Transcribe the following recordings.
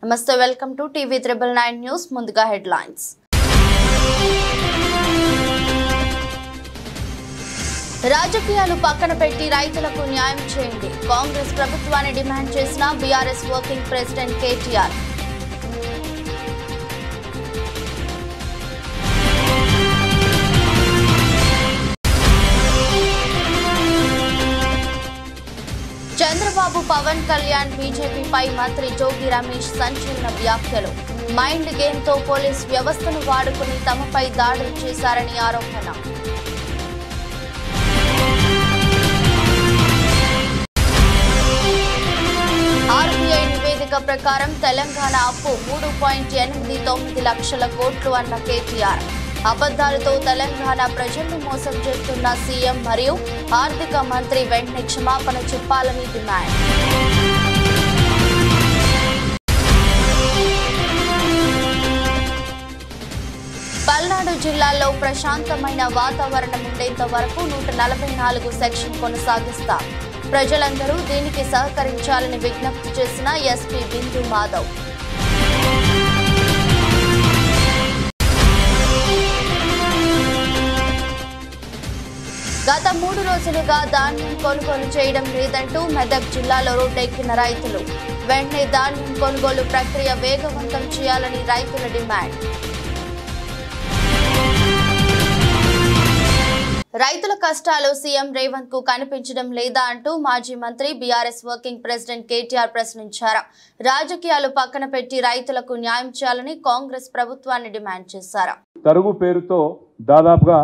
నమస్తే, welcome to TV 999 news. ముందుగా headlines. రాజకీయాలు పక్కన పెట్టి రైతులకు న్యాయం చేయండి. కాంగ్రెస్ ప్రభుత్వాన్ని డిమాండ్ చేసిన BRS working president KTR. Chandrababu Pawan Kalyan బీజేపీపై మంత్రి జోగి రమేష్ సంచలన వ్యాఖ్యలు. మైండ్ గేమ్ తో పోలీస్ వ్యవస్థను వాడుకుని తమపై దాడులు చేశారని ఆరోపణ. ఆర్బీఐ నివేదిక ప్రకారం తెలంగాణ అప్పు 3.89 లక్షల కోట్లు అన్న కేటీఆర్. అబద్ధాలతో తెలంగాణ ప్రజలను మోసం చేస్తున్న సీఎం మరియు ఆర్థిక మంత్రి వెంటనే క్షమాపణ చెప్పాలని డిమాండ్. పల్నాడు జిల్లాలో ప్రశాంతమైన వాతావరణం ఉండేంత వరకు 144 సెక్షన్ కొనసాగిస్తాం. ప్రజలందరూ దీనికి సహకరించాలని విజ్ఞప్తి చేసిన ఎస్పీ బిందు మాధవ్. గత 3 రోజులుగా ధాన్యం కొనుగోలు చేయడం లేదంటూ మెదక్ జిల్లాలో రోడ్డెక్కిన రైతులు. వెంటనే ధాన్యం కొనుగోలు ప్రక్రియ వేగవంతం చేయాలని రైతుల డిమాండ్. రైతుల కష్టాలు సీఎం రేవంత్ కు కనిపించడం లేదా అంటూ మాజీ మంత్రి బీఆర్ఎస్ వర్కింగ్ ప్రెసిడెంట్ కేటీఆర్ ప్రశ్నించారు. రాజకీయాలు పక్కన పెట్టి రైతులకు న్యాయం చేయాలని కాంగ్రెస్ ప్రభుత్వాన్ని డిమాండ్ చేశారు. తరుగు పేరుతో దాదాపుగా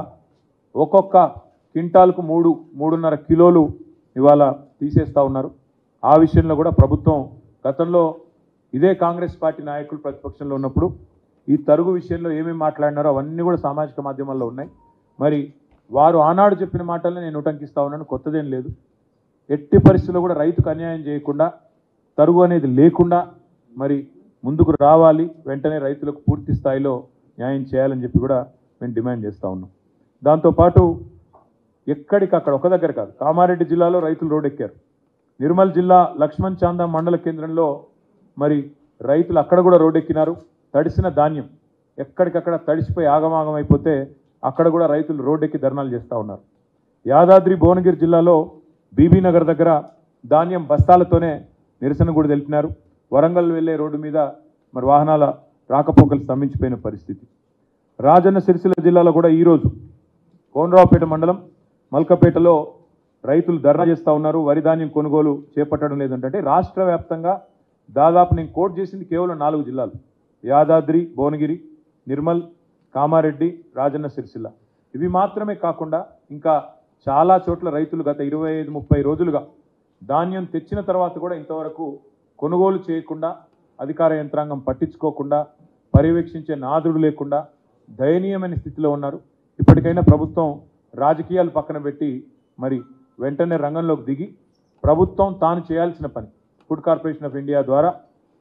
ఒక్కొక్క క్వింటాల్కు 3.5 కిలోలు ఇవాళ తీసేస్తూ ఉన్నారు. ఆ విషయంలో కూడా ప్రభుత్వం గతంలో ఇదే కాంగ్రెస్ పార్టీ నాయకులు ప్రతిపక్షంలో ఉన్నప్పుడు ఈ తరుగు విషయంలో ఏమేమి మాట్లాడినారో అవన్నీ కూడా సామాజిక మాధ్యమాల్లో ఉన్నాయి. మరి వారు ఆనాడు చెప్పిన మాటలను నేను ఉటంకిస్తూ ఉన్నాను, కొత్తదేం లేదు. ఎట్టి పరిస్థితుల్లో కూడా రైతుకు అన్యాయం చేయకుండా, తరుగు అనేది లేకుండా మరి ముందుకు రావాలి. వెంటనే రైతులకు పూర్తి స్థాయిలో న్యాయం చేయాలని చెప్పి కూడా మేము డిమాండ్ చేస్తూ ఉన్నాం. దాంతోపాటు ఎక్కడికక్కడ ఒక దగ్గర కాదు, కామారెడ్డి జిల్లాలో రైతులు రోడ్డెక్కారు. నిర్మల్ జిల్లా లక్ష్మణ్ చాందా మండల కేంద్రంలో మరి రైతులు అక్కడ కూడా రోడ్డెక్కినారు. తడిసిన ధాన్యం ఎక్కడికక్కడ తడిసిపోయి ఆగమాగం అయిపోతే అక్కడ కూడా రైతులు రోడ్డెక్కి ధర్నాలు చేస్తూ ఉన్నారు. యాదాద్రి భువనగిరి జిల్లాలో బీబీనగర్ దగ్గర ధాన్యం బస్తాలతోనే నిరసన కూడా తెలిపినారు. వరంగల్ వెళ్లే రోడ్డు మీద మరి వాహనాల రాకపోకలు స్తంభించిపోయిన పరిస్థితి. రాజన్న సిరిసిల్ల జిల్లాలో కూడా ఈరోజు కోనరావుపేట మండలం మల్కపేటలో రైతులు ధర్నా చేస్తూ ఉన్నారు. వరి ధాన్యం కొనుగోలు చేపట్టడం లేదంటే రాష్ట్ర వ్యాప్తంగా దాదాపు నేను కోట్ చేసింది కేవలం 4 జిల్లాలు: యాదాద్రి, భువనగిరి, నిర్మల్, కామారెడ్డి, రాజన్న సిరిసిల్ల. ఇవి మాత్రమే కాకుండా ఇంకా చాలా చోట్ల రైతులు గత 25-30 రోజులుగా ధాన్యం తెచ్చిన తర్వాత కూడా ఇంతవరకు కొనుగోలు చేయకుండా, అధికార యంత్రాంగం పట్టించుకోకుండా, పర్యవేక్షించే నాదుడు లేకుండా దయనీయమైన స్థితిలో ఉన్నారు. ఇప్పటికైనా ప్రభుత్వం రాజకీయాలు పక్కన పెట్టి మరి వెంటనే రంగంలోకి దిగి ప్రభుత్వం తాను చేయాల్సిన పని ఫుడ్ కార్పొరేషన్ ఆఫ్ ఇండియా ద్వారా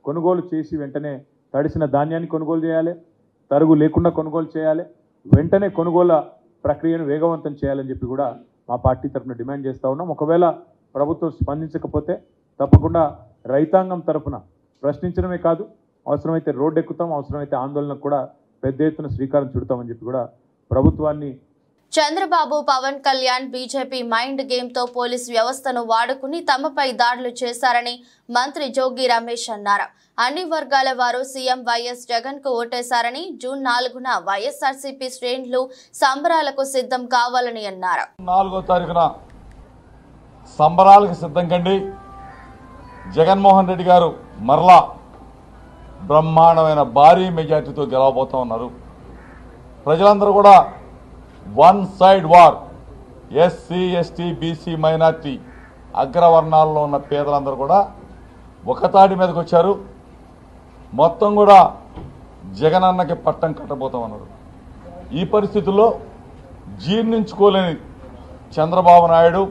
కొనుగోలు చేసి వెంటనే తడిసిన ధాన్యాన్ని కొనుగోలు చేయాలి, తరుగు లేకుండా కొనుగోలు చేయాలి, వెంటనే కొనుగోలు ప్రక్రియను వేగవంతం చేయాలని చెప్పి కూడా మా పార్టీ తరఫున డిమాండ్ చేస్తూ ఉన్నాం. ఒకవేళ ప్రభుత్వం స్పందించకపోతే తప్పకుండా రైతాంగం తరఫున ప్రశ్నించడమే కాదు, అవసరమైతే రోడ్డు ఎక్కుతాం, అవసరమైతే ఆందోళనకు కూడా పెద్ద ఎత్తున శ్రీకారం చుడతామని చెప్పి కూడా ప్రభుత్వాన్ని. Chandrababu Pawan Kalyan BJP mind game తో పోలీస్ వ్యవస్థను వాడుకుని తమపై దాడులు చేశారని మంత్రి జోగి రమేష్ అన్నారు. అన్ని వర్గాల వారు సీఎం వైఎస్ జగన్ కు ఓటేశారని, జూన్ 4న వైఎస్ఆర్సీపీ శ్రేణులు సంబరాలకు సిద్ధం కావాలని అన్నారు. 4వ తారీఖున సంబరాలకు సిద్ధం కండి. జగన్మోహన్ రెడ్డి గారు మరలా బ్రహ్మాండమైన భారీ మెజార్టీతో గెలవబోతా ఉన్నారు. ప్రజలందరూ కూడా one side war. SC, ST, BC, minority అగ్రవర్ణాల్లో ఉన్న పేదలందరూ కూడా ఒకతాటి మీదకి వచ్చారు. మొత్తం కూడా జగనన్నకి పట్టం కట్టబోతామన్నారు. ఈ పరిస్థితుల్లో జీర్ణించుకోలేని చంద్రబాబు నాయుడు,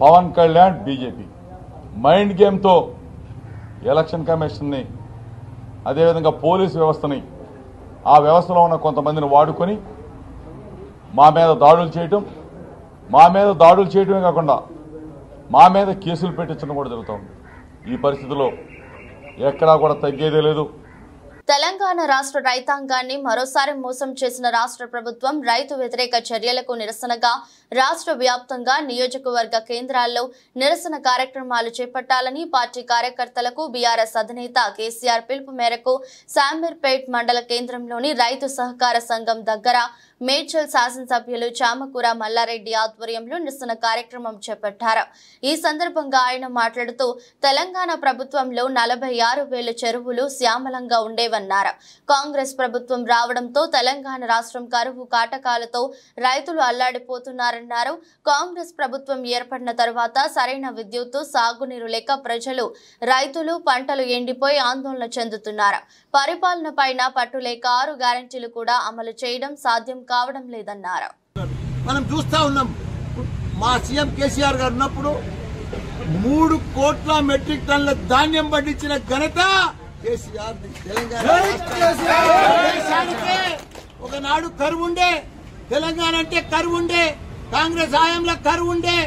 పవన్ కళ్యాణ్, బీజేపీ మైండ్ గేమ్తో ఎలక్షన్ కమిషన్ని, అదేవిధంగా పోలీసు వ్యవస్థని, ఆ వ్యవస్థలో ఉన్న కొంతమందిని వాడుకొని మా మీద దాడులు చేయటమే కాకుండా మా మీద కేసులు పెట్టించడం కూడా జరుగుతూ ఉంది. ఈ పరిస్థితిలో ఎక్కడా కూడా తగ్గేదే లేదు. తెలంగాణ రాష్ట్ర రైతాంగాన్ని మరోసారి మోసం చేసిన రాష్ట్ర ప్రభుత్వం రైతు వ్యతిరేక చర్యలకు నిరసనగా రాష్ట్ర వ్యాప్తంగా నియోజకవర్గ కేంద్రాల్లో నిరసన కార్యక్రమాలు చేపట్టాలని పార్టీ కార్యకర్తలకు బీఆర్ఎస్ అధినేత కేసీఆర్ పిలుపు మేరకు శామీర్పేట్ మండల కేంద్రంలోని రైతు సహకార సంఘం దగ్గర మేడ్చల్ శాసనసభ్యులు చామకూర మల్లారెడ్డి ఆధ్వర్యంలో నిరసన కార్యక్రమం చేపట్టారు. ఈ సందర్భంగా ఆయన మాట్లాడుతూ తెలంగాణ ప్రభుత్వంలో 46,000 చెరువులు శ్యామలంగా ఉండేవన్నారు. కాంగ్రెస్ ప్రభుత్వం రావడంతో తెలంగాణ రాష్ట్రం కరువు కాటకాలతో రైతులు అల్లాడిపోతున్నారన్నారు. కాంగ్రెస్ ప్రభుత్వం ఏర్పడిన తర్వాత సరైన విద్యుత్తు, సాగునీరు లేక ప్రజలు, రైతులు పంటలు ఎండిపోయి ఆందోళన చెందుతున్నారు. పరిపాలన పైన పట్టు లేక 6 గ్యారెంటీలు కూడా అమలు చేయడం సాధ్యం కావడం లేదన్నారు. మనం చూస్తా ఉన్నాం, మా సీఎం కేసీఆర్ గారు ఉన్నప్పుడు 3 కోట్ల మెట్రిక్ టన్నుల ధాన్యం పండించిన ఘనత కేసీఆర్. తెలంగాణ ఒకనాడు కరువు ఉండే, తెలంగాణ అంటే కరువు ఉండే, కాంగ్రెస్ హయాంలో కరువు ఉండే,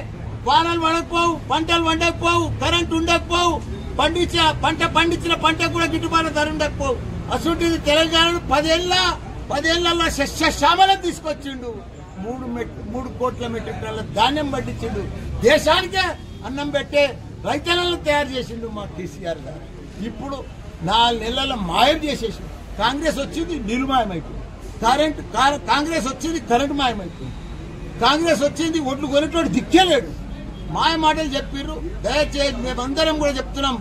వానలు పడకపోవు, పంటలు వండకపోవు, కరెంటు ఉండకపోవు, పండించిన పంట కూడా గిట్టుబాటు ధర ఉండకపోవు. అసలు తెలంగాణను 10 ఏళ్లలో శ్యామలం తీసుకొచ్చిండు. 3 కోట్ల మెట్రిక్ టన్నుల ధాన్యం పండించిండు. దేశానికే అన్నం పెట్టే రైతులను తయారు చేసిండు మా కేసీఆర్ గారు. ఇప్పుడు 4 నెలల మాయం చేసేసి కాంగ్రెస్ వచ్చింది, నీళ్లు మాయమైపోయింది. కాంగ్రెస్ వచ్చింది, కరెంటు మాయమైపోయింది. కాంగ్రెస్ వచ్చింది, ఒడ్లు కొనేటోడు దిక్కేలేడు. మాయ మాటలు చెప్పిర్రు. దయచేసి మేమందరం కూడా చెప్తున్నాం,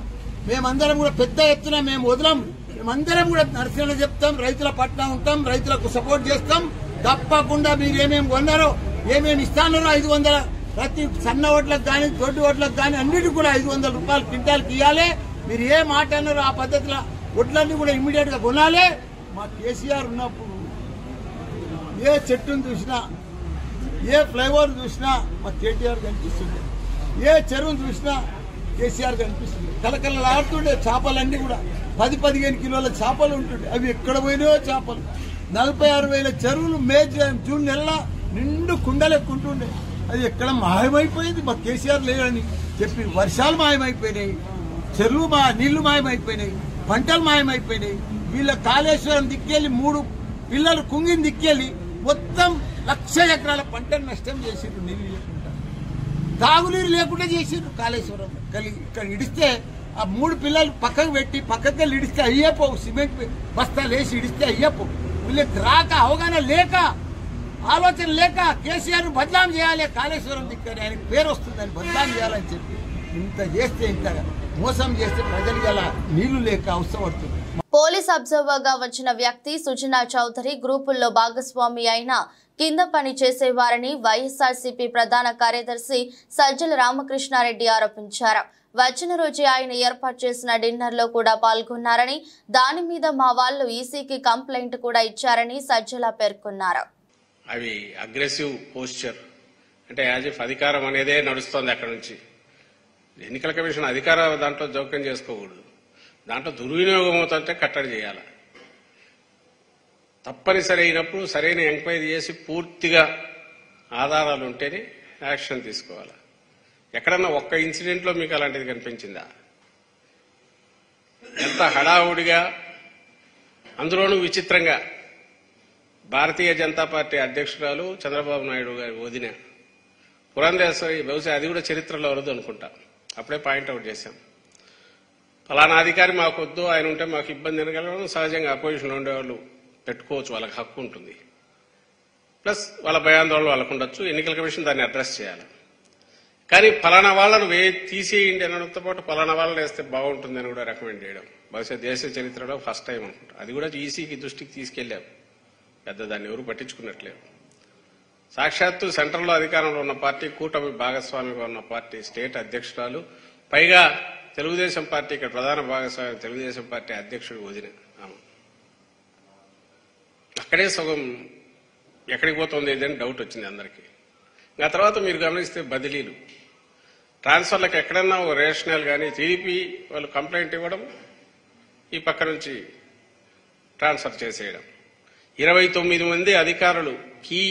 మేమందరం కూడా పెద్ద ఎత్తున మేము వదలం, మేమందరం కూడా నరసింహ చెప్తాం, రైతుల పట్ల ఉంటాం, రైతులకు సపోర్ట్ చేస్తాం. తప్పకుండా మీరు ఏమేమి కొన్నారో, ఏమేమి ఇస్తానో 500 ప్రతి సన్న ఓట్లకు కానీ దొడ్డు ఓట్లకు కానీ అన్నిటికీ కూడా 500 రూపాయలు క్వింటాల్కి ఇవ్వాలి. మీరు ఏ మాట అన్నారో ఆ పద్ధతిలో ఒడ్లన్నీ కూడా ఇమ్మీడియట్ గా కొనాలి. మా కేసీఆర్ ఉన్నప్పుడు ఏ చెట్టును చూసినా, ఏ ఫ్లైఓవర్ చూసినా మా కేటీఆర్ కనిపిస్తుంది, ఏ చెరువును చూసినా కేసీఆర్ కనిపిస్తుంది. కలకలలాడుతుండే చేపలన్నీ కూడా 10-15 కిలోల చేపలు ఉంటుండే. అవి ఎక్కడ పోయినాయో చేపలు. 46,000 చెరువులు జూన్ నెలలో నిండు కుండలెక్కుంటుండే. అది ఎక్కడ మాయమైపోయింది. మా కేసీఆర్ లేడని చెప్పి వర్షాలు మాయమైపోయినాయి, చెరువు నీళ్లు మాయమైపోయినాయి, పంటలు మాయమైపోయినాయి. వీళ్ళ కాళేశ్వరం దిక్కెళ్ళి 3 పిల్లలు కుంగిని దిక్కెళ్ళి మొత్తం 1,00,000 ఎకరాల పంటను నష్టం చేసిండ్రు. నీళ్లు లేకుండా, తాగునీరు లేకుండా చేసిండ్రు. కాళేశ్వరం ఇక్కడ ఇడిస్తే ఆ 3 పిల్లలు పక్కకు పెట్టి పక్కకెళ్ళి ఇడిస్తే అయ్యేపోవు. సిమెంట్ బస్తాలు వేసి ఇడిస్తే అయ్యేపోవు. వీళ్ళకి రాక, అవగాహన లేక, ఆలోచన లేక కేసీఆర్ బదనాం చేయాలి. కాళేశ్వరం దిక్కని ఆయనకు పేరు వస్తుందని బదనాం చేయాలని చెప్పి ఇంత చేస్తే, ఇంత మోసం చేస్తే ప్రజలు గల నీళ్లు లేక అవసరపడుతుంది. పోలీస్ అబ్జర్వర్ గా వచ్చిన వ్యక్తి సుజనా చౌదరి గ్రూపుల్లో భాగస్వామి అయిన కింద పని చేసేవారని వైఎస్ఆర్సీపీ ప్రధాన కార్యదర్శి సజ్జల రామకృష్ణారెడ్డి ఆరోపించారు. వచ్చిన రోజే ఆయన ఏర్పాటు చేసిన డిన్నర్ లో కూడా పాల్గొన్నారని, దాని మీద మా వాళ్ళు ఈసీకి కంప్లైంట్ కూడా ఇచ్చారని సజ్జల పేర్కొన్నారు. అవి అగ్రెసివ్ పోస్చర్, అంటే యాజ్ ఇఫ్ అధికారం అనేదే నడుస్తోంది. అక్కడ నుంచి ఎన్నికల కమిషన్ అధికార దాంట్లో జోక్యం చేసుకోకూడదు. దాంట్లో దుర్వినియోగం అవుతుంటే కట్టడి చేయాలి. తప్పనిసరి అయినప్పుడు సరైన ఎంక్వైరీ చేసి పూర్తిగా ఆధారాలు ఉంటేనే యాక్షన్ తీసుకోవాలి. ఎక్కడన్నా ఒక్క ఇన్సిడెంట్లో మీకు అలాంటిది కనిపించిందా? ఎంత హడావుడిగా, అందులోనూ విచిత్రంగా భారతీయ జనతా పార్టీ అధ్యక్షురాలు చంద్రబాబు నాయుడు గారి వదిన పురంధేశ్వరి, బహుశా అది కూడా చరిత్రలో వరదు అనుకుంటా, అప్పుడే పాయింట్అవుట్ చేశాం. ఫలానా అధికారి మాకు వద్దు, ఆయన ఉంటే మాకు ఇబ్బంది అనగలడం సహజంగా అపోజిషన్లో ఉండేవాళ్ళు పెట్టుకోవచ్చు, వాళ్ళకి హక్కు ఉంటుంది. ప్లస్ వాళ్ళ భయాందోళనలు వాళ్ళకు ఉండొచ్చు. ఎన్నికల కమిషన్ దాన్ని అడ్రస్ చేయాలి. కానీ ఫలానా వాళ్ళను తీసేయండి అనడంతో పాటు ఫలానా వాళ్ళని వేస్తే బాగుంటుందని కూడా రికమెండ్ చేయడం బహుశా దేశ చరిత్రలో ఫస్ట్ టైం అనుకుంటా. అది కూడా ఈసీకి దృష్టికి తీసుకెళ్లాం. పెద్ద దాన్ని ఎవరు పట్టించుకున్నట్లేరు. సాక్షాత్తు సెంట్రల్లో అధికారంలో ఉన్న పార్టీ, కూటమి భాగస్వామిగా ఉన్న పార్టీ స్టేట్ అధ్యక్షురాలు, పైగా తెలుగుదేశం పార్టీ ఇక్కడ ప్రధాన భాగస్వామి తెలుగుదేశం పార్టీ అధ్యక్షుడు వదిన ఆమె. అక్కడే సగం ఎక్కడికి పోతుంది అని డౌట్ వచ్చింది అందరికీ. ఆ తర్వాత మీరు గమనిస్తే బదిలీలు, ట్రాన్స్ఫర్లకు ఎక్కడన్నా ఓ రేషనల్ కానీ టీడీపీ వాళ్ళు కంప్లైంట్ ఇవ్వడం, ఈ పక్క నుంచి ట్రాన్స్ఫర్ చేసేయడం. 29 మంది అధికారులు, కీ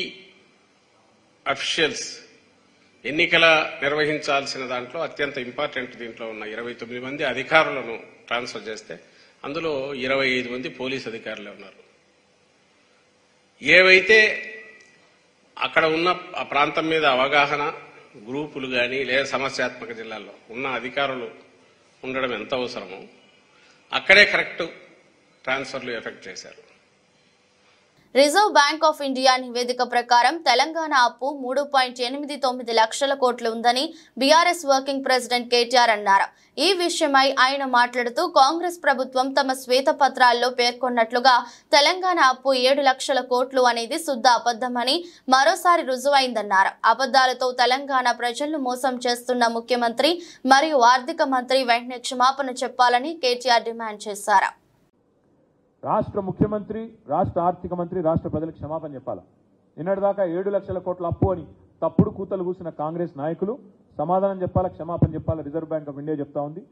అఫీషియల్స్ ఎన్నికల నిర్వహించాల్సిన దాంట్లో అత్యంత ఇంపార్టెంట్ దీంట్లో ఉన్న 29 మంది అధికారులను ట్రాన్స్ఫర్ చేస్తే అందులో 25 మంది పోలీస్ అధికారులే ఉన్నారు. ఏవైతే అక్కడ ఉన్న ఆ ప్రాంతం మీద అవగాహన గ్రూపులు కానీ లేదా సమస్యాత్మక జిల్లాల్లో ఉన్న అధికారులు ఉండడం ఎంత అవసరమో అక్కడే కరెక్ట్ ట్రాన్స్ఫర్లు ఎఫెక్ట్ చేశారు. రిజర్వ్ బ్యాంక్ ఆఫ్ ఇండియా నివేదిక ప్రకారం తెలంగాణ అప్పు 3.89 లక్షల కోట్లు ఉందని బీఆర్ఎస్ వర్కింగ్ ప్రెసిడెంట్ కేటీఆర్ అన్నారు. ఈ విషయమై ఆయన మాట్లాడుతూ కాంగ్రెస్ ప్రభుత్వం తమ శ్వేతపత్రాల్లో పేర్కొన్నట్లుగా తెలంగాణ అప్పు 7 లక్షల కోట్లు అనేది శుద్ధ అబద్ధమని మరోసారి రుజువైందన్నారు. అబద్దాలతో తెలంగాణ ప్రజలను మోసం చేస్తున్న ముఖ్యమంత్రి మరియు ఆర్థిక మంత్రి వెంటనే క్షమాపణ చెప్పాలని కేటీఆర్ డిమాండ్ చేశారు. రాష్ట్ర ముఖ్యమంత్రి, రాష్ట్ర ఆర్థిక మంత్రి రాష్ట్ర ప్రజలకు క్షమాపణ చెప్పాలి. నిన్నటిదాకా 7 లక్షల కోట్ల అప్పు అని తప్పుడు కూతలు కూసిన కాంగ్రెస్ నాయకులు సమాధానం చెప్పాలి, క్షమాపణ చెప్పాలి. రిజర్వ్ బ్యాంక్ ఆఫ్ ఇండియా చెప్తా ఉంది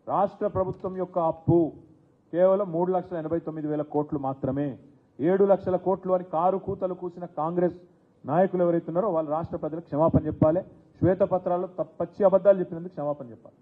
రాష్ట్ర ప్రభుత్వం యొక్క అప్పు కేవలం 3,89,000 కోట్లు మాత్రమే. 7 లక్షల కోట్లు అని కారు కూతలు కూసిన కాంగ్రెస్ నాయకులు ఎవరైతే ఉన్నారో వాళ్ళు రాష్ట్ర ప్రజలకు క్షమాపణ చెప్పాలి. శ్వేతపత్రాల్లో పచ్చి అబద్ధాలు చెప్పినందుకు క్షమాపణ చెప్పాలి.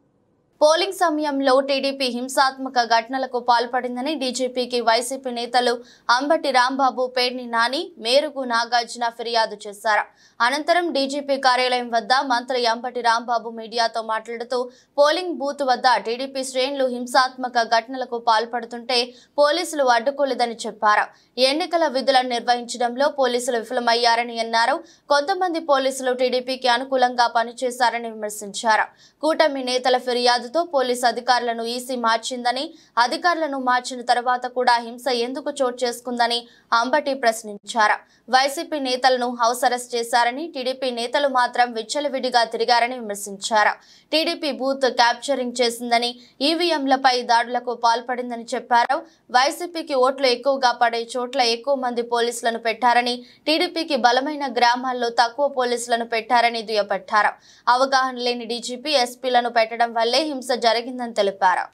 పోలింగ్ సమయంలో టీడీపీ హింసాత్మక ఘటనలకు పాల్పడిందని డీజీపీకి వైసీపీ నేతలు అంబటి రాంబాబు, పేర్ని నాని, మేరుగు నాగార్జున ఫిర్యాదు చేశారు. అనంతరం డీజీపీ కార్యాలయం వద్ద మంత్రి అంబటి రాంబాబు మీడియాతో మాట్లాడుతూ పోలింగ్ బూత్ వద్ద టీడీపీ శ్రేణులు హింసాత్మక ఘటనలకు పాల్పడుతుంటే పోలీసులు అడ్డుకోలేదని చెప్పారు. ఎన్నికల విధులను నిర్వహించడంలో పోలీసులు విఫలమయ్యారని అన్నారు. కొంతమంది పోలీసులు టీడీపీకి అనుకూలంగా పనిచేశారని విమర్శించారు. కూటమి నేతల ఫిర్యాదుతో పోలీసు అధికారులను ఈసీ మార్చిందని, అధికారులను మార్చిన తర్వాత కూడా హింస ఎందుకు చోటు చేసుకుందని అంబటి ప్రశ్నించారు. వైసీపీ నేతలను హౌస్ అరెస్ట్ చేశారని, టీడీపీ నేతలు మాత్రం విచ్చలవిడిగా తిరిగారని విమర్శించారు. టీడీపీ బూత్ క్యాప్చరింగ్ చేసిందని, ఈవీఎంలపై దాడులకు పాల్పడిందని చెప్పారు. వైసీపీకి ఓట్లు ఎక్కువగా పడే చోట్ల ఎక్కువ మంది పోలీసులను పెట్టారని, టీడీపీకి బలమైన గ్రామాల్లో తక్కువ పోలీసులను పెట్టారని దుయ్యబట్టారు. అవగాహన లేని డీజీపీ, ఎస్పీలను పెట్టడం వల్లే హింస జరిగిందని తెలిపారు.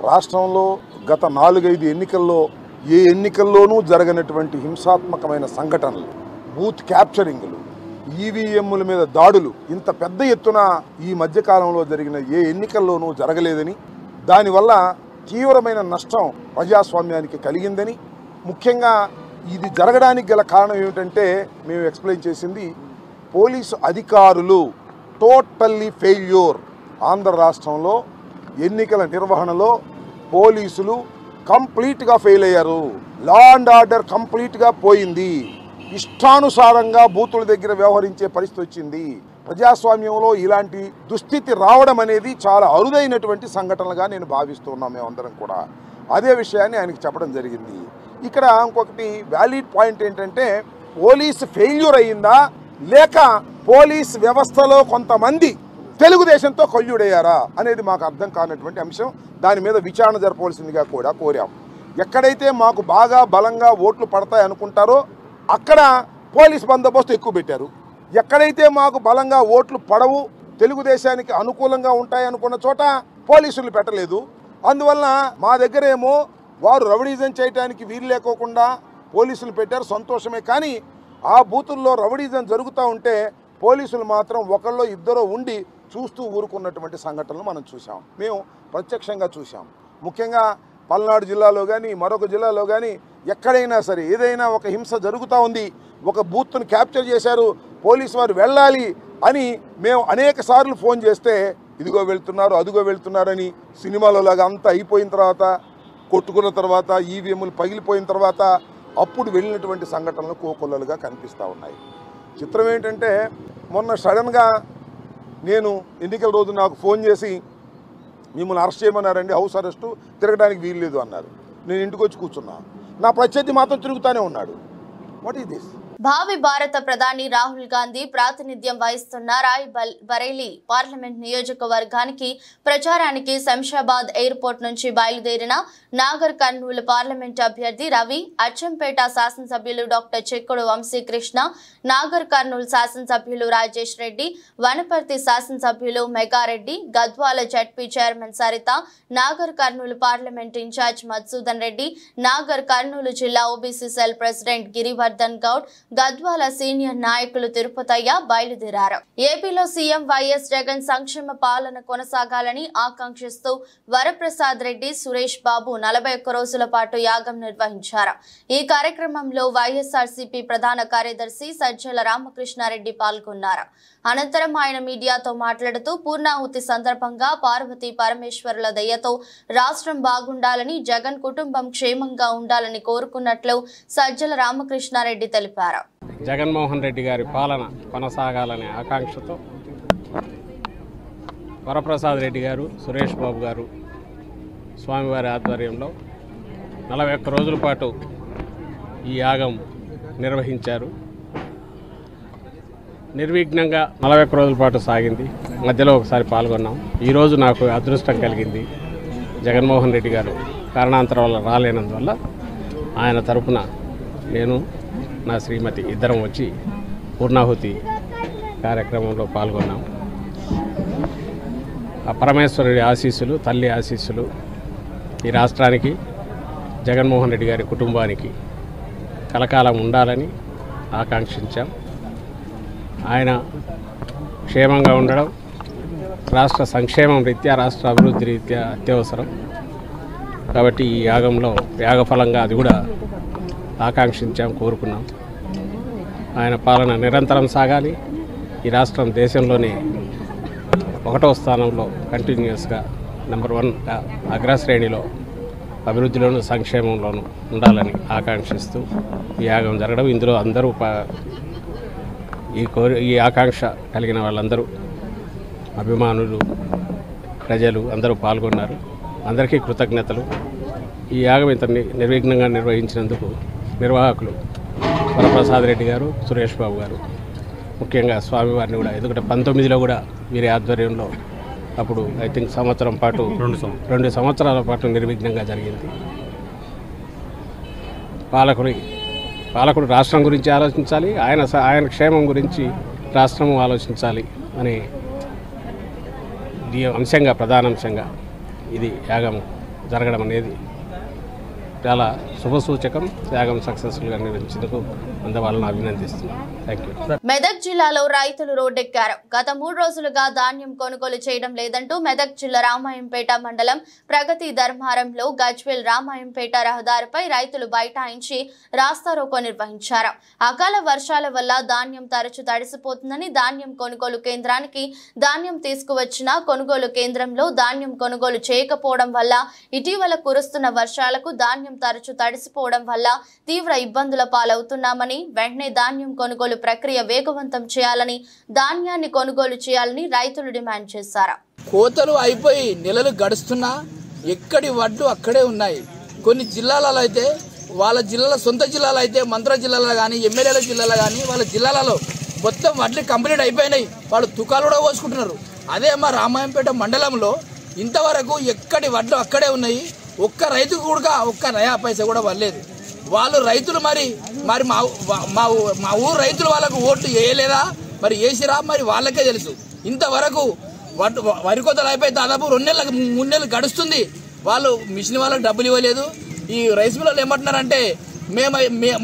రాష్ట్రంలో గత 4-5 ఎన్నికల్లో ఏ ఎన్నికల్లోనూ జరగనటువంటి హింసాత్మకమైన సంఘటనలు, బూత్ క్యాప్చరింగ్లు, ఈవీఎంల మీద దాడులు ఇంత పెద్ద ఎత్తున ఈ మధ్యకాలంలో జరిగిన ఏ ఎన్నికల్లోనూ జరగలేదని, దానివల్ల తీవ్రమైన నష్టం ప్రజాస్వామ్యానికి కలిగిందని, ముఖ్యంగా ఇది జరగడానికి గల కారణం ఏమిటంటే మేము ఎక్స్ప్లెయిన్ చేసింది పోలీసు అధికారులు టోటల్లీ ఫెయిల్యూర్. ఆంధ్ర రాష్ట్రంలో ఎన్నికల నిర్వహణలో పోలీసులు కంప్లీట్గా ఫెయిల్ అయ్యారు. లా అండ్ ఆర్డర్ కంప్లీట్గా పోయింది. ఇష్టానుసారంగా బూతుల దగ్గర వ్యవహరించే పరిస్థితి వచ్చింది. ప్రజాస్వామ్యంలో ఇలాంటి దుస్థితి రావడం అనేది చాలా అరుదైనటువంటి సంఘటనలుగా నేను భావిస్తున్నాం మేమందరం కూడా. అదే విషయాన్ని ఆయనకి చెప్పడం జరిగింది. ఇక్కడ ఇంకొకటి వ్యాలిడ్ పాయింట్ ఏంటంటే పోలీసు ఫెయిల్యూర్ అయ్యిందా లేక పోలీస్ వ్యవస్థలో కొంతమంది తెలుగుదేశంతో కొల్లుడయ్యారా అనేది మాకు అర్థం కానటువంటి అంశం. దాని మీద విచారణ జరపవలసిందిగా కూడా కోరాం. ఎక్కడైతే మాకు బాగా బలంగా ఓట్లు పడతాయి అనుకుంటారో అక్కడ పోలీస్ బందోబస్తు ఎక్కువ పెట్టారు. ఎక్కడైతే మాకు బలంగా ఓట్లు పడవు, తెలుగుదేశానికి అనుకూలంగా ఉంటాయి అనుకున్న చోట పోలీసులు పెట్టలేదు. అందువల్ల మా దగ్గరేమో వారు రౌడీజం చేయడానికి వీలు లేకోకుండా పోలీసులు పెట్టారు, సంతోషమే. కానీ ఆ బూతుల్లో రౌడీజం జరుగుతూ ఉంటే పోలీసులు మాత్రం ఒకళ్ళో ఇద్దరో ఉండి చూస్తూ ఊరుకున్నటువంటి సంఘటనలు మనం చూసాం, మేము ప్రత్యక్షంగా చూసాం. ముఖ్యంగా పల్నాడు జిల్లాలో కానీ మరొక జిల్లాలో కానీ ఎక్కడైనా సరే ఏదైనా ఒక హింస జరుగుతూ ఉంది, ఒక బూత్ను క్యాప్చర్ చేశారు, పోలీసు వారు వెళ్ళాలి అని మేము అనేక సార్లు ఫోన్ చేస్తే ఇదిగో వెళ్తున్నారు అదిగో వెళ్తున్నారని సినిమాలో లాగా అంతా అయిపోయిన తర్వాత, కొట్టుకున్న తర్వాత, ఈవీఎంలు పగిలిపోయిన తర్వాత అప్పుడు వెళ్ళినటువంటి సంఘటనలు కోకొల్లలుగా కనిపిస్తూ ఉన్నాయి. చిత్రం ఏంటంటే మొన్న సడన్గా నేను ఎన్నికల రోజు నాకు ఫోన్ చేసి మిమ్మల్ని అరెస్ట్ చేయమన్నారండి, హౌస్ అరెస్టు, తిరగడానికి వీలు లేదు అన్నారు. నేను ఇంటికి వచ్చి కూర్చున్నా, నా ప్రత్యర్థి మాత్రం తిరుగుతూనే ఉన్నాడు. What is this? భావి భారత ప్రధాని రాహుల్ గాంధీ ప్రాతినిధ్యం వహిస్తున్న రాయ్ బరేలీ పార్లమెంట్ నియోజకవర్గానికి ప్రచారానికి శంషాబాద్ ఎయిర్పోర్ట్ నుంచి బయలుదేరిన నాగర్ కర్నూలు పార్లమెంట్ అభ్యర్థి రవి, అచ్చంపేట శాసనసభ్యులు డాక్టర్ చెక్కుడు వంశీకృష్ణ, నాగర్ కర్నూలు శాసనసభ్యులు రాజేష్ రెడ్డి, వనపర్తి శాసనసభ్యులు Megareddy, Gadwal ZP chairman Saritha, Nagar Kurnool parliament incharge Madhusudan Reddy, Nagar Kurnool జిల్లా OBC cell president Girivardhan Goud, Gadwal senior నాయకులు తిరుపతయ్య బయలుదేరారు. ఏపీలో సీఎం వైఎస్ జగన్ సంక్షేమ పాలన కొనసాగాలని ఆకాంక్షిస్తూ వరప్రసాద్ రెడ్డి, సురేష్ బాబు 41 రోజుల పాటు యాగం నిర్వహించారు. ఈ కార్యక్రమంలో వైఎస్ఆర్సీపీ ప్రధాన కార్యదర్శి సజ్జల రామకృష్ణారెడ్డి పాల్గొన్నారు. అనంతరం ఆయన మీడియాతో మాట్లాడుతూ పూర్ణాహుతి సందర్భంగా పార్వతీ పరమేశ్వరుల దయతో రాష్ట్రం బాగుండాలని, జగన్ కుటుంబం క్షేమంగా ఉండాలని కోరుకున్నట్లు సజ్జల రామకృష్ణారెడ్డి తెలిపారు. జగన్మోహన్ రెడ్డి గారి పాలన కొనసాగాలనే ఆకాంక్షతో వరప్రసాద్ రెడ్డి గారు, సురేష్ బాబు గారు స్వామివారి ఆధ్వర్యంలో 41 రోజుల పాటు ఈ యాగం నిర్వహించారు. నిర్విఘ్నంగా 41 రోజుల పాటు సాగింది. మధ్యలో ఒకసారి పాల్గొన్నాం. ఈరోజు నాకు అదృష్టం కలిగింది. జగన్మోహన్ రెడ్డి గారు కారణాంతరం వల్ల రాలేనందువల్ల ఆయన తరపున నేను, నా శ్రీమతి ఇద్దరం వచ్చి పూర్ణాహుతి కార్యక్రమంలో పాల్గొన్నాం. ఆ పరమేశ్వరుడి ఆశీస్సులు, తల్లి ఆశీస్సులు ఈ రాష్ట్రానికి, జగన్మోహన్ రెడ్డి గారి కుటుంబానికి కలకాలం ఉండాలని ఆకాంక్షించాం. ఆయన క్షేమంగా ఉండడం రాష్ట్ర సంక్షేమం రీత్యా, రాష్ట్ర అభివృద్ధి రీత్యా అత్యవసరం. కాబట్టి ఈ యాగంలో యాగఫలంగా అది కూడా ఆకాంక్షించాం, కోరుకున్నాం. ఆయన పాలన నిరంతరం సాగాలి. ఈ రాష్ట్రం దేశంలోనే 1వ స్థానంలో కంటిన్యూస్గా నెంబర్ 1గా అగ్రశ్రేణిలో అభివృద్ధిలోను సంక్షేమంలోనూ ఉండాలని ఆకాంక్షిస్తూ ఈ యాగం జరగడం, ఇందులో అందరూ ఈ ఆకాంక్ష కలిగిన వాళ్ళందరూ అభిమానులు, ప్రజలు అందరూ పాల్గొన్నారు. అందరికీ కృతజ్ఞతలు. ఈ యాగం ఇంత నిర్విఘ్నంగా నిర్వహించినందుకు నిర్వాహకులు వరప్రసాద్ రెడ్డి గారు, సురేష్ బాబు గారు, ముఖ్యంగా స్వామివారిని కూడా, ఎందుకంటే 19లో కూడా వీరి ఆధ్వర్యంలో అప్పుడు ఐ థింక్ సంవత్సరం పాటు 2 సంవత్సరాల పాటు నిర్విఘ్నంగా జరిగింది. పాలకుడు రాష్ట్రం గురించి ఆలోచించాలి, ఆయన క్షేమం గురించి రాష్ట్రము ఆలోచించాలి అనే అంశంగా, ప్రధాన అంశంగా ఇది యాగం జరగడం అనేది చాలా శుభసూచకం. యాగం సక్సెస్ఫుల్గా నిర్వహించేందుకు అందవాళ్ళని అభినందిస్తున్నాను. Thank you. మెదక్ జిల్లాలో రైతులు రోడ్డెక్కారు. గత 3 రోజులుగా ధాన్యం కొనుగోలు చేయడం లేదంటూ మెదక్ జిల్లా రామాయంపేట మండలం ప్రగతి ధర్మారంలో గజ్వేల్ రామాయంపేట రహదారిపై రైతులు బైఠాయించి రాస్తారోకో నిర్వహించారు. అకాల వర్షాల వల్ల ధాన్యం తరచు తడిసిపోతుందని, ధాన్యం కొనుగోలు కేంద్రానికి ధాన్యం తీసుకువచ్చినా కొనుగోలు కేంద్రంలో ధాన్యం కొనుగోలు చేయకపోవడం వల్ల, ఇటీవల కురుస్తున్న వర్షాలకు ధాన్యం తరచు తడిసిపోవడం వల్ల తీవ్ర ఇబ్బందుల పాలవుతున్నామని, వెంటనే ధాన్యం కొనుగోలు ప్రక్రియ వేగవంతం చేయాలని, ధాన్యాన్ని కొనుగోలు చేయాలని రైతులు డిమాండ్ చేశారు. కోతలు అయిపోయి నెలలు గడుస్తున్నా ఎక్కడి వడ్లు అక్కడే ఉన్నాయి. కొన్ని జిల్లాలలో అయితే, వాళ్ళ జిల్లాల సొంత జిల్లాలో అయితే, మంత్ర జిల్లాలో కానీ, ఎమ్మెల్యేల జిల్లాలో కానీ, వాళ్ళ జిల్లాలలో మొత్తం వడ్లు కంప్లీట్ అయిపోయినాయి. వాళ్ళు తుకాలు కూడా పోసుకుంటున్నారు. అదే మా రామాయంపేట మండలంలో ఇంతవరకు ఎక్కడి వడ్లు అక్కడే ఉన్నాయి. ఒక్క రైతు కూడా ఒక్క నయా పైసా కూడా వల్లేదు. వాళ్ళు రైతులు మరి మా ఊరు రైతులు వాళ్ళకు ఓట్లు వేయలేదా, మరి వేసిరా, మరి వాళ్ళకే తెలుసు. ఇంతవరకు వరి కోతలు అయిపోయి దాదాపు 2 నెలలకు 3 నెలలు గడుస్తుంది. వాళ్ళు మిషన్ వాళ్ళకి డబ్బులు ఇవ్వలేదు. ఈ రైస్ మిల్లర్లు ఏమంటున్నారంటే,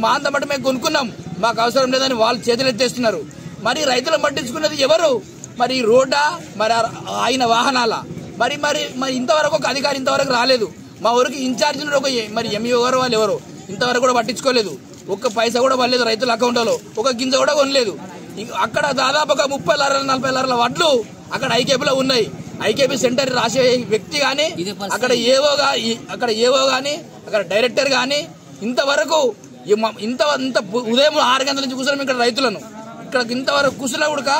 మా అంతమంటే మేము కొనుక్కున్నాం, మాకు అవసరం లేదని వాళ్ళు చేతులు ఎత్తేస్తున్నారు. మరి రైతులు పట్టించుకున్నది ఎవరు? మరి రోడ్డా, మరి ఆయన వాహనాల? మరి ఇంతవరకు ఒక అధికారి ఇంతవరకు రాలేదు. మా ఊరికి ఇన్ఛార్జ్ మరి ఎంఈఓ గారు వాళ్ళు ఎవరు ఇంతవరకు కూడా పట్టించుకోలేదు. ఒక్క పైసా కూడా పడలేదు రైతుల అకౌంట్లో, ఒక గింజ కూడా కొనలేదు. అక్కడ దాదాపుగా 30 లారీల 40 లారీల వడ్లు అక్కడ ఐకేపీలో ఉన్నాయి. ఐకేపీ సెంటర్ రాసే వ్యక్తి గాని, అక్కడ ఏవో గాని, అక్కడ డైరెక్టర్ గాని ఇంతవరకు ఇంత ఉదయం 6 గంటల నుంచి కూర్చున్నాం ఇక్కడ రైతులను. ఇక్కడ ఇంతవరకు కూర్చున్నా కూడా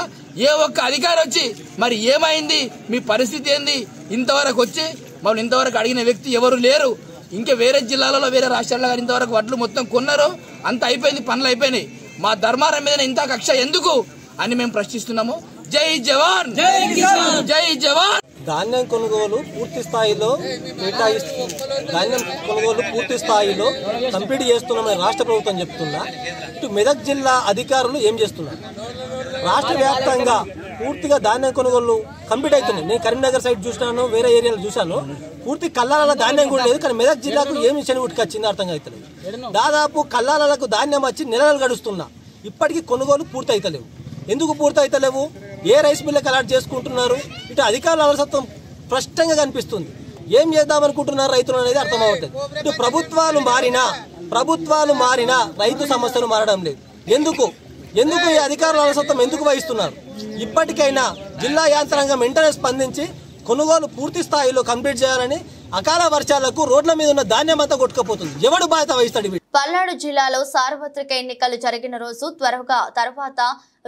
ఏ ఒక్క అధికారి వచ్చి మరి ఏమైంది, మీ పరిస్థితి ఏంది, ఇంతవరకు వచ్చి మమ్మల్ని ఇంతవరకు అడిగిన వ్యక్తి ఎవరు లేరు. ఇంకా వేరే జిల్లాలలో, వేరే రాష్ట్రాల్లో కానీ ఇంతవరకు వడ్లు మొత్తం కొన్నారు, అంత అయిపోయింది, పనులు అయిపోయినాయి. మా ధర్మారం మీద ఇంత కక్ష ఎందుకు అని మేము ప్రశ్నిస్తున్నాము. జై జవాన్, జై జవాన్. ధాన్యం కొనుగోలు పూర్తి స్థాయిలో కంప్లీట్ చేస్తున్నామని రాష్ట్ర ప్రభుత్వం చెప్తున్నా. ఇటు మెదక్ జిల్లా అధికారులు ఏం చేస్తున్నారు? రాష్ట్ర వ్యాప్తంగా పూర్తిగా ధాన్యం కొనుగోలు కంప్లీట్ అవుతున్నాయి. నేను కరీంనగర్ సైడ్ చూసినాను, వేరే ఏరియాలు చూశాను. పూర్తి కల్లాల ధాన్యం కూడా లేదు. కానీ మెదక్ జిల్లాకు ఏమి శని ఉట్టుకొచ్చింది అర్థం అవుతుంది. దాదాపు కల్లాలకు ధాన్యం వచ్చి నెలలు గడుస్తున్నా. ఇప్పటికీ కొనుగోలు పూర్తయితలేవు. ఎందుకు పూర్తయితలేవు? ఏ రైస్ మిల్లకు అలాట్ చేసుకుంటున్నారు? ఇటు అధికారుల అలసత్వం స్పష్టంగా కనిపిస్తుంది. ఏం చేద్దామనుకుంటున్నారు రైతులు అనేది అర్థమవుతుంది. ఇటు ప్రభుత్వాలు మారినా రైతు సమస్యలు మారడం లేదు. ఎందుకు ఈ అధికారుల అలసత్వం ఎందుకు వహిస్తున్నారు? ఇప్పటికైనా జిల్లా యంత్రాంగం వెంటనే స్పందించి కొనుగోలు పూర్తి స్థాయిలో కంప్లీట్ చేయాలని. అకాల వర్షాలకు రోడ్ల మీద ఉన్న ధాన్యం అంతా కొట్టుకుపోతుంది. ఎవడు బాధ్యత వహిస్తాడు? పల్నాడు జిల్లాలో సార్వత్రిక ఎన్నికలు జరిగిన రోజు తర్వాత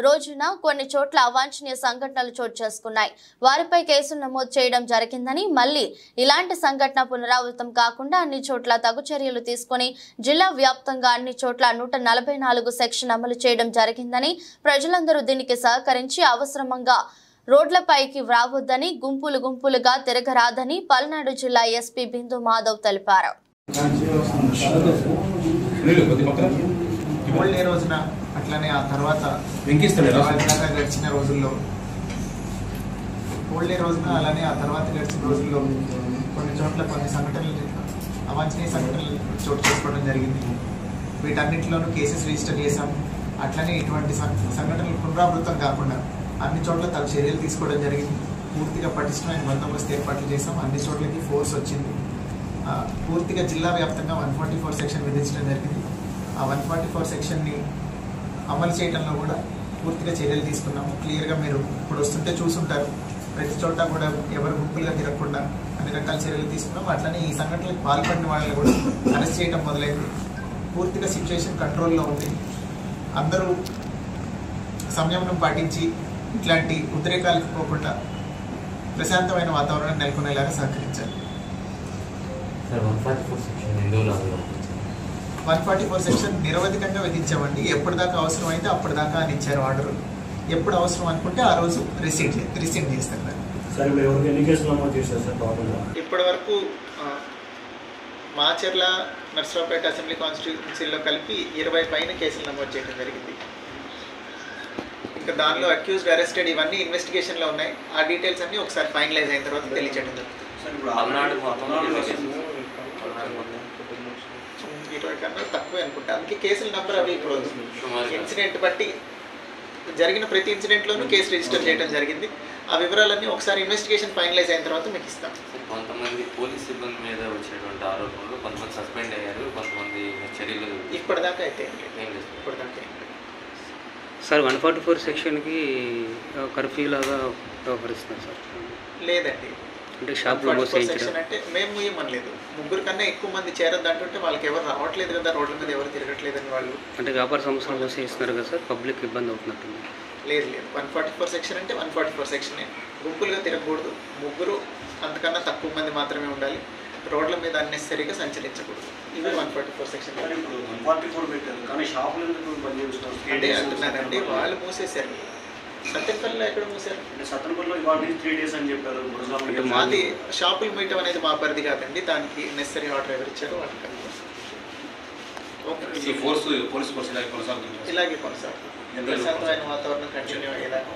రోజున కొన్ని చోట్ల అవాంఛనీయ సంఘటనలు చోటు చేసుకున్నాయి. వారిపై కేసులు నమోదు చేయడం జరిగిందని, మళ్లీ ఇలాంటి సంఘటన పునరావృతం కాకుండా అన్ని చోట్ల తగు చర్యలు తీసుకుని జిల్లా వ్యాప్తంగా అన్ని చోట్ల 144 సెక్షన్ అమలు చేయడం జరిగిందని, ప్రజలందరూ దీనికి సహకరించి అవసరమంగా రోడ్లపైకి రావద్దని, గుంపులుగా తిరగరాదని పల్నాడు జిల్లా ఎస్పీ బిందు మాధవ్ తెలిపారు. అట్లనే ఆ తర్వాత గడిచిన రోజుల్లో అలానే ఆ తర్వాత గడిచిన రోజుల్లో కొన్ని చోట్ల కొన్ని సంఘటనలు, అవాంఛనీయ సంఘటనలు చోటు చేసుకోవడం జరిగింది. వీటన్నిటిలోనూ కేసెస్ రిజిస్టర్ చేశాం. అట్లనే ఇటువంటి సంఘటనలు పునరావృతం కాకుండా అన్ని చోట్ల తగు చర్యలు తీసుకోవడం జరిగింది. పూర్తిగా పటిష్టమైన బందోబస్తు ఏర్పాట్లు చేశాం. అన్ని చోట్లకి ఫోర్స్ వచ్చింది. పూర్తిగా జిల్లా వ్యాప్తంగా 144 సెక్షన్ విధించడం జరిగింది. ఆ 144 సెక్షన్ని అమలు చేయడంలో కూడా పూర్తిగా చర్యలు తీసుకున్నాము. క్లియర్గా మీరు ఇప్పుడు వస్తుంటే చూసుంటారు. ప్రతి చోట కూడా ఎవరు గుంపులుగా తిరగకుండా అన్ని రకాల చర్యలు తీసుకున్నాం. అట్లనే ఈ సంఘటనలకు పాల్పడిన వాళ్ళని కూడా అరెస్ట్ చేయడం మొదలైంది. పూర్తిగా సిచ్యువేషన్ కంట్రోల్లో ఉంది. అందరూ సంయమనం పాటించి ఇట్లాంటి ఉద్రేకాలకు పోకుండా ప్రశాంతమైన వాతావరణం నెలకొనేలాగా సహకరించాలి. 144 సెక్షన్ నిరవధికంగా విధించామండి. ఎప్పటిదాకా అవసరం అయితే అప్పటిదాకా అని ఇచ్చారు ఆర్డర్. ఎప్పుడు అవసరం అనుకుంటే ఆ రోజు రిసీవ్ చేస్తారు. ఇప్పటి వరకు మాచర్ల, నర్సరావుపేట అసెంబ్లీ కాన్స్టిట్యూన్సీలో కలిపి 20 పైన కేసులు నమోదు చేయడం జరిగింది. ఇంకా దానిలో అక్యూజ్డ్, అరెస్టెడ్ ఇవన్నీ ఇన్వెస్టిగేషన్లో ఉన్నాయి. ఆ డీటెయిల్స్ అన్ని ఒకసారి ఫైనలైజ్ అయిన తర్వాత తెలియజేయడం జరుగుతుంది. 20 కన్నా తక్కువే అనుకుంటా. అందుకే కేసుల నెంబర్ అవి ఇప్పుడు ఇన్సిడెంట్ బట్టి జరిగిన ప్రతి ఇన్సిడెంట్లోనూ కేసు రిజిస్టర్ చేయడం జరిగింది. ఆ వివరాలన్నీ ఒకసారి ఇన్వెస్టిగేషన్ ఫైనలైజ్ అయిన తర్వాత మీకు ఇస్తాం. కొంతమంది పోలీస్ సిబ్బంది మీద వచ్చేటువంటి ఆరోపణలు, కొంతమంది సస్పెండ్ అయ్యారు, కొంతమంది చర్యలు ఇప్పటిదాకా అయితే సార్ 144 సెక్షన్కి కర్ఫ్యూ లాగా వ్యవహరిస్తున్నారు సార్? లేదండి. అంటే షాప్ సెక్షన్ అంటే మేము ఏమనలేదు. 3 కన్నా ఎక్కువ మంది చేరద్దు అంటుంటే వాళ్ళకి ఎవరు రావట్లేదు కదా, రోడ్ల మీద ఎవరు తిరగట్లేదని వాళ్ళు. అంటే వ్యాపార సంస్థలు మూసేస్తున్నారు కదా సార్, పబ్లిక్ ఇబ్బంది అవుతున్నట్టుంది. లేదు 144 సెక్షన్ అంటే 144 సెక్షనే. గుంపులుగా తిరగకూడదు. 3 అంతకన్నా తక్కువ మంది మాత్రమే ఉండాలి. రోడ్ల మీద అన్నెసరీగా సంచరించకూడదు. ఇవి 144 సెక్షన్. అంటే అంటున్నానండి, వాళ్ళు మూసేశారు. సత్యంపల్లిలో ఎక్కడ మూసారు? మాది షాపులు మీయటం అనేది మా పరిధి కాదండి. దానికి నెసరీ ఆర్డర్ ఎవరు ఇచ్చారో వాళ్ళకి ఇలాగే కొనసాగుతుంది. ప్రశాంతమైన వాతావరణం కంటిన్యూ అయ్యేలాగా.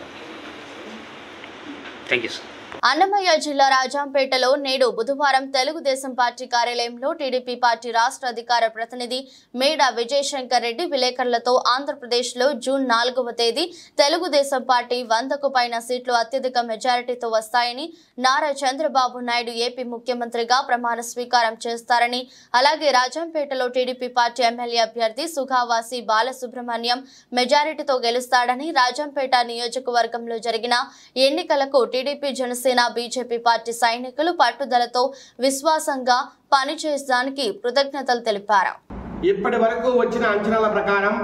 Thank you sir. అన్నమయ్య జిల్లా రాజంపేటలో నేడు బుధవారం తెలుగుదేశం పార్టీ కార్యాలయంలో టీడీపీ పార్టీ రాష్ట్ర అధికార ప్రతినిధి మేడా విజయశంకర్ రెడ్డి విలేకరులతో ఆంధ్రప్రదేశ్లో జూన్ 4వ తేదీ తెలుగుదేశం పార్టీ 100కు పైన సీట్లు అత్యధిక మెజారిటీతో వస్తాయని, నారా చంద్రబాబు నాయుడు ఏపీ ముఖ్యమంత్రిగా ప్రమాణ స్వీకారం చేస్తారని, అలాగే రాజంపేటలో టీడీపీ పార్టీ ఎమ్మెల్యే అభ్యర్థి సుఖావాసి బాలసుబ్రహ్మణ్యం మెజారిటీతో గెలుస్తాడని, రాజంపేట నియోజకవర్గంలో జరిగిన ఎన్నికలకు టీడీపీ, జనసేన, బీజేపీ పార్టీ సైనికులు పట్టుదలతో విశ్వాసంగా పనిచేయడానికి కృతజ్ఞతలు తెలిపారు. ఇప్పటి వరకు వచ్చిన అంచనాల ప్రకారం,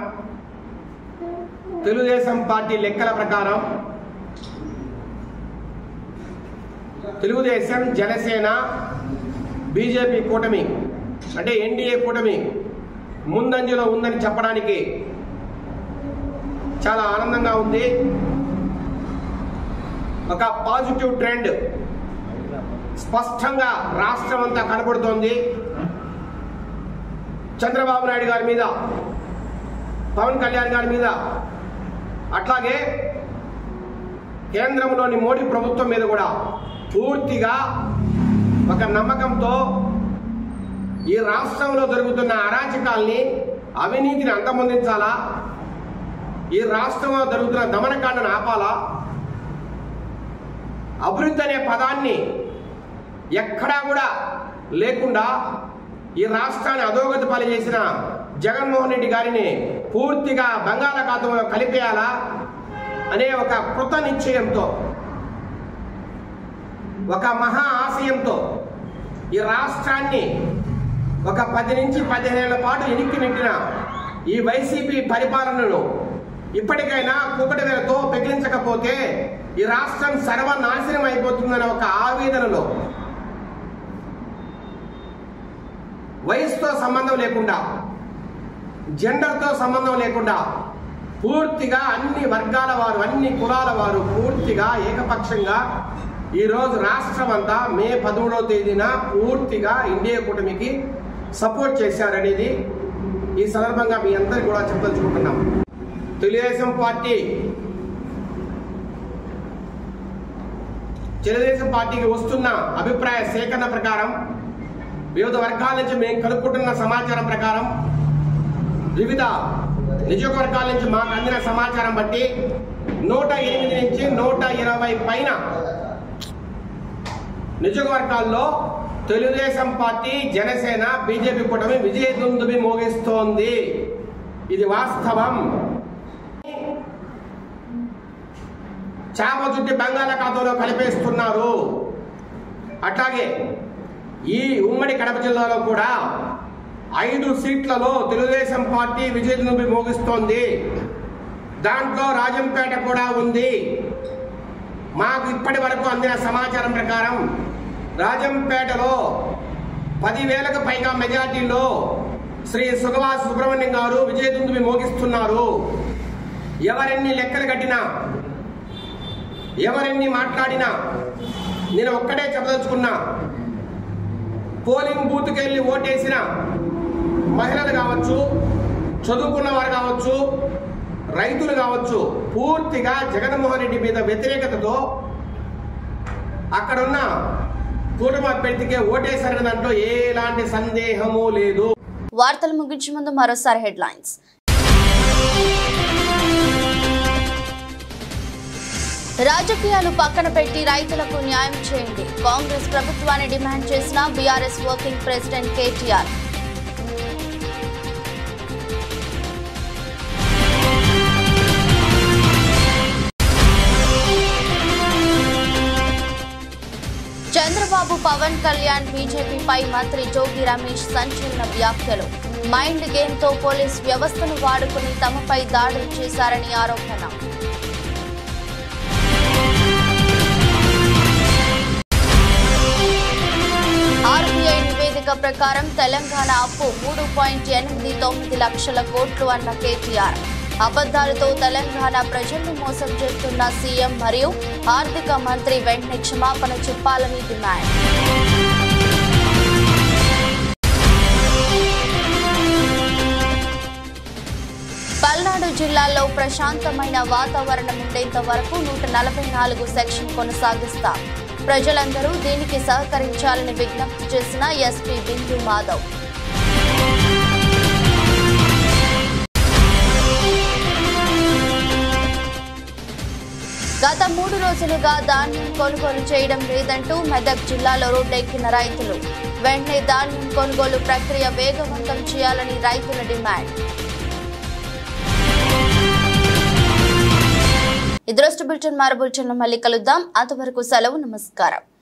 తెలుగుదేశం పార్టీ లెక్కల ప్రకారం తెలుగుదేశం, జనసేన, బీజేపీ కూటమి అంటే ఎన్డీఏ కూటమి ముందంజలో ఉందని చెప్పడానికి చాలా ఆనందంగా ఉంది. ఒక పాజిటివ్ ట్రెండ్ స్పష్టంగా రాష్ట్రం అంతా కనబడుతోంది. చంద్రబాబు నాయుడు గారి మీద, పవన్ కళ్యాణ్ గారి మీద, అట్లాగే కేంద్రంలోని మోడీ ప్రభుత్వం మీద కూడా పూర్తిగా ఒక నమ్మకంతో ఈ రాష్ట్రంలో జరుగుతున్న అరాచకాల్ని, అవినీతిని అంతమొందించాలా, ఈ రాష్ట్రంలో జరుగుతున్న దమనకాండను ఆపాలా? అభివృద్ధి అనే పదాన్ని ఎక్కడా కూడా లేకుండా ఈ రాష్ట్రాన్ని అధోగతి పాలు చేసిన జగన్మోహన్ రెడ్డి గారిని పూర్తిగా బంగాళాఖాతంలో కలిపేయాలా అనే ఒక కృత నిశ్చయంతో, ఒక మహా ఆశయంతో ఈ రాష్ట్రాన్ని ఒక 10 నుంచి 15 ఏళ్ల పాటు ఎనిక్కి నెట్టిన ఈ వైసీపీ పరిపాలనను ఇప్పటికైనా కూకటి వేలతో పెకిలించకపోతే ఈ రాష్ట్రం సర్వనాశనం అయిపోతుందనే ఒక ఆవేదనలో వయసుతో సంబంధం లేకుండా, జెండర్తో సంబంధం లేకుండా పూర్తిగా అన్ని వర్గాల వారు, అన్ని కులాల వారు పూర్తిగా ఏకపక్షంగా ఈరోజు రాష్ట్రం అంతా మే 13వ తేదీన పూర్తిగా ఇండియా కూటమికి సపోర్ట్ చేశారనేది ఈ సందర్భంగా మీ అందరికీ కూడా చెప్పదలుచుకుంటున్నాం. తెలుగుదేశం పార్టీకి వస్తున్న అభిప్రాయ సేకరణ ప్రకారం, వివిధ వర్గాల నుంచి మేము కలుపుకుంటున్న సమాచారం ప్రకారం, వివిధ నియోజకవర్గాల నుంచి మాకు అందిన సమాచారం బట్టి 108 నుంచి 120 పైన నియోజకవర్గాల్లో తెలుగుదేశం పార్టీ, జనసేన, బీజేపీ కూటమి విజయదుందుబి మోగిస్తోంది. ఇది వాస్తవం. చాప చుట్టి బంగాళాఖాతంలో కలిపేస్తున్నారు. అట్లాగే ఈ ఉమ్మడి కడప జిల్లాలో కూడా 5 సీట్లలో తెలుగుదేశం పార్టీ విజయదుందుబి మోగిస్తోంది. దాంట్లో రాజంపేట కూడా ఉంది. మాకు ఇప్పటి వరకు అందిన సమాచారం ప్రకారం రాజంపేటలో 10,000కు పైగా మెజార్టీలో శ్రీ సుగవాస సుబ్రహ్మణ్యం గారు విజయదుందుబి మోగిస్తున్నారు. ఎవరెన్ని లెక్కలు కట్టినా, ఎవరెన్ని మాట్లాడినా నేను ఒక్కటే చెప్పదలుచుకున్నా, పోలింగ్ బూత్కి వెళ్ళి ఓటేసిన మహిళలు కావచ్చు, చదువుకున్న వారు కావచ్చు, రైతులు కావచ్చు, పూర్తిగా జగన్మోహన్ రెడ్డి మీద వ్యతిరేకతతో అక్కడున్న కూటమి అభ్యర్థికే ఓటేశారనే దాంట్లో ఎలాంటి సందేహము లేదు. వార్తలు ముగించే ముందు మరోసారి హెడ్లైన్స్. రాజకీయాలు పక్కన పెట్టి రైతులకు న్యాయం చేయండి. కాంగ్రెస్ ప్రభుత్వాన్ని డిమాండ్ చేసిన BRS working president KTR. Chandrababu, Pawan Kalyan బీజేపీపై మంత్రి జోగి రమేష్ సంచలన వ్యాఖ్యలు. మైండ్ గేమ్తో పోలీస్ వ్యవస్థను వాడుకుని తమపై దాడులు చేశారని ఆరోపణ. ఆర్బీఐ నివేదిక ప్రకారం తెలంగాణ అప్పు 3.89 లక్షల కోట్లు అన్న కేటీఆర్. అబద్ధాలతో తెలంగాణ ప్రజలను మోసం చేస్తున్న సీఎం మరియు ఆర్థిక మంత్రి వెంటనే క్షమాపణ చెప్పాలని డిమాండ్. పల్నాడు జిల్లాలో ప్రశాంతమైన వాతావరణం ఉండేంత వరకు 144 సెక్షన్ కొనసాగిస్తాం. ప్రజలందరూ దీనికి సహకరించాలని విజ్ఞప్తి చేసిన ఎస్పీ బిందు మాధవ్. గత 3 రోజులుగా ధాన్యం కొనుగోలు చేయడం లేదంటూ మెదక్ జిల్లాలో రోడ్డెక్కిన రైతులు. వెంటనే ధాన్యం కొనుగోలు ప్రక్రియ వేగవంతం చేయాలని రైతుల డిమాండ్. ఈ దృష్టి బులెటిన్ మరో బులెటిన్లో మళ్ళీ కలుద్దాం. అంతవరకు సెలవు, నమస్కారం.